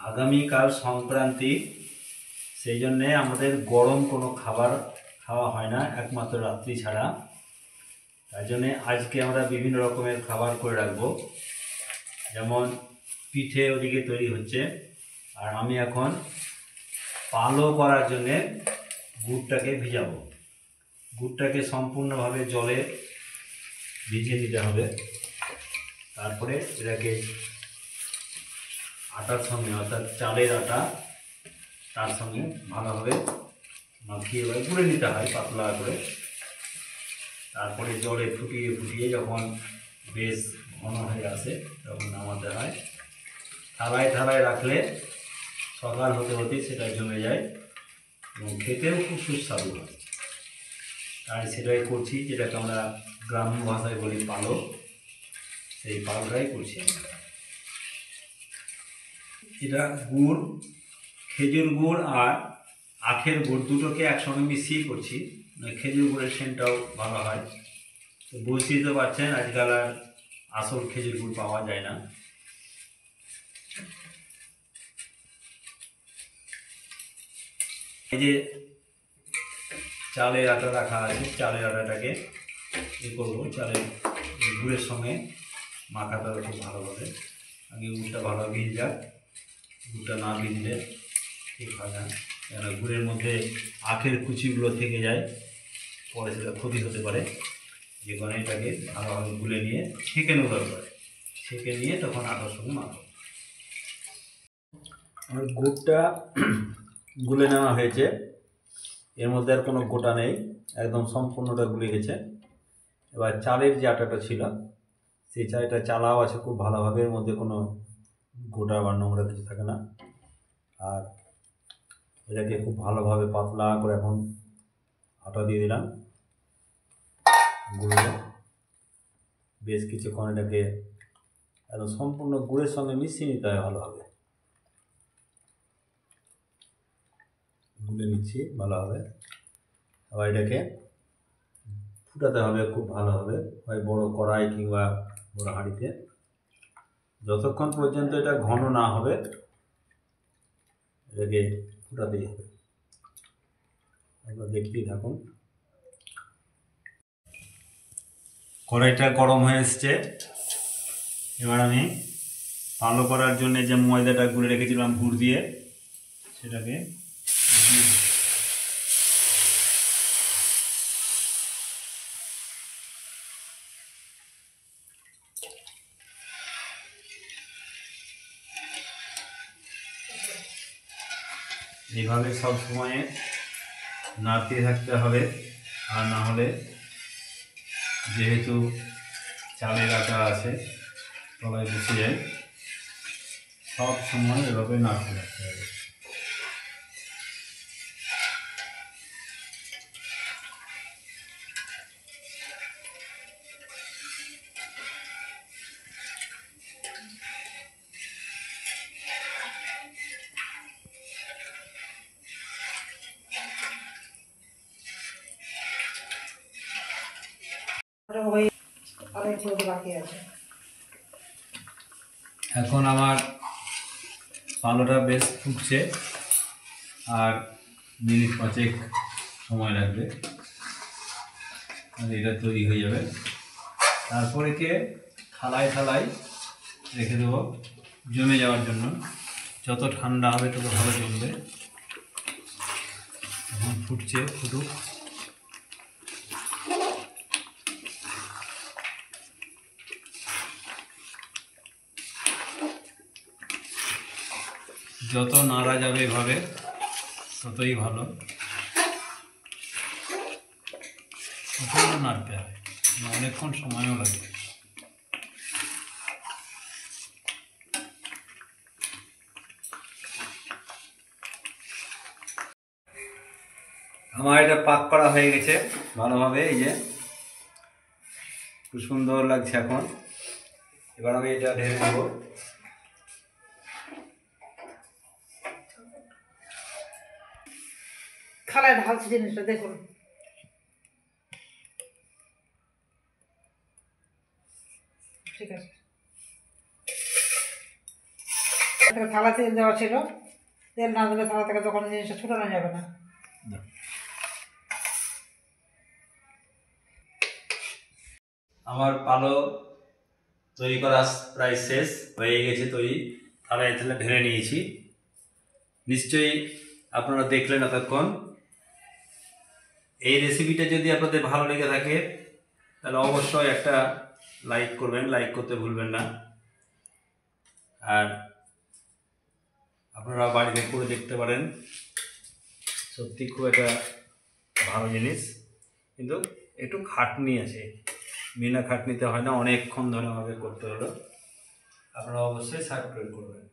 আগামীকাল সংক্রান্তি, সেই জন্যে আমাদের গরম কোনো খাবার খাওয়া হয় না একমাত্র রাত্রি ছাড়া। তাই জন্যে আজকে আমরা বিভিন্ন রকমের খাবার করে রাখবো। যেমন পিঠে ওদিকে তৈরি হচ্ছে, আর আমি এখন পালো করার জন্যে গুড়টাকে ভিজাবো। গুড়টাকে সম্পূর্ণভাবে জলে ভিজিয়ে নিতে হবে। তারপরে এটাকে আটার সঙ্গে, অর্থাৎ চালের আটা, তার সঙ্গে ভালোভাবে মাখিয়ে গুলে নিতে হয় পাতলা করে। তারপরে জলে ফুটিয়ে ফুটিয়ে যখন বেশ ঘন হয়ে আসে তখন নামাতে হয়। থালায় থালায় রাখলে সকাল হতে হতে সেটা জমে যায় এবং খেতেও খুব সুস্বাদু হয়। তাই সেটাই করছি, যেটাকে আমরা গ্রাম্য ভাষায় বলি পালো। সেই পালোটাই করছি আমরা। এটা গুড়, খেজুর গুড় আর আখের গুড় দুটোকে একসঙ্গে মিশিয়ে করছি। খেজুর গুড়ের সেন্টটাও ভালো হয়। তো বুঝতেই তো পারছেন আজকাল আর আসল খেজুর গুড় পাওয়া যায় না। এই যে চালের আটা রাখা আছে, চালের আটাটাকে করবো চালের গুড়ের সঙ্গে মাখাতে হবে খুব ভালোভাবে। আগে গুড়টা ভালো ভিজে যাক, গুড়টা না ভিজলে ঠিক হয় না, কেন গুড়ের মধ্যে আখের কুচিগুলো থেকে যায়, পরে সেটা ক্ষতি হতে পারে। যে কারণে এটাকে ভালোভাবে গুলে নিয়ে ছেঁকে নেওয়া দরকার। ছেঁকে নিয়ে তখন আটার সঙ্গে মাখো। আমার গুড়টা গুলে নেওয়া হয়েছে, এর মধ্যে আর কোনো গোটা নেই, একদম সম্পূর্ণটা গুলে গেছে। এবার চালের যে আটাটা ছিল সেই চালটা চালাও আছে খুব ভালোভাবে, এর মধ্যে কোনো গোটা বা নোংরা কিছু থাকে না। আর এটাকে খুব ভালোভাবে পাতলা করে এখন আটা দিয়ে দিলাম, গুঁড়ো বেশ কিছুক্ষণ এটাকে একদম সম্পূর্ণ গুড়ের সঙ্গে মিশিয়ে নিতে হয় ভালোভাবে। গুলে নিচ্ছি ভালোভাবে। আবার এটাকে ফুটাতে হবে খুব ভালোভাবে, হয় বড় কড়াই কিংবা বড় হাঁড়িতে। যতক্ষণ পর্যন্ত এটা ঘন না হবে এটাকে ফুটাতেই হবে। একবার দেখতেই থাকুন। কড়াইটা গরম হয়ে এসছে। এবার আমি পালো করার জন্য যে ময়দাটা গুলে রেখেছিলাম গুড় দিয়ে, সেটাকে এইভাবে সব সময়ে নাড়তে থাকতে হবে। আর না হলে, যেহেতু চালের আটা আছে তলায় বসে যায়, সব সময় এভাবে নাড়তে থাকতে হবে। এখন আমার পালোটা বেশ ফুটছে, আর মিনিট 5 সময় লাগবে, আর এটা তৈরি হয়ে যাবে। তারপরে থালায় থালায় রেখে দেবো জমে যাওয়ার জন্য। যত ঠান্ডা হবে তত ভালো জমবে। এখন ফুটছে, ফুটুক। যত নাড়া যাবে এভাবে ততই ভালো। প্রচণ্ড নাড়তে হবে, অনেকক্ষণ সময়ও লাগবে। আমার এটা পাক করা হয়ে গেছে ভালোভাবে, এই যে খুব সুন্দর লাগছে এখন। এবার আমি এটা ঢেলে দেব। থালায় ঢালছি জিনিসটা দেখুন। ঠিক আছে, থালা তেল দেওয়া ছিল, তেল না দিলে থালা থেকে তখন জিনিসটা ছুটানো যাবে না। আমার পালো তৈরি করা প্রায় শেষ হয়ে গেছে তৈরি, থালায় থালা ঢেলে নিয়েছি। নিশ্চয়ই আপনারা দেখলেন এতক্ষণ। এই রেসিপিটা যদি আপনাদের ভালো লেগে থাকে তাহলে অবশ্যই একটা লাইক করবেন, লাইক করতে ভুলবেন না। আর আপনারা বাড়িতে করে দেখতে পারেন, সত্যি খুব একটা ভালো জিনিস, কিন্তু একটু খাটনি আছে, বিনা খাটনিতে হয় না, অনেকক্ষণ ধরে আমাকে করতে হলো। আপনারা অবশ্যই সাবস্ক্রাইব করবেন।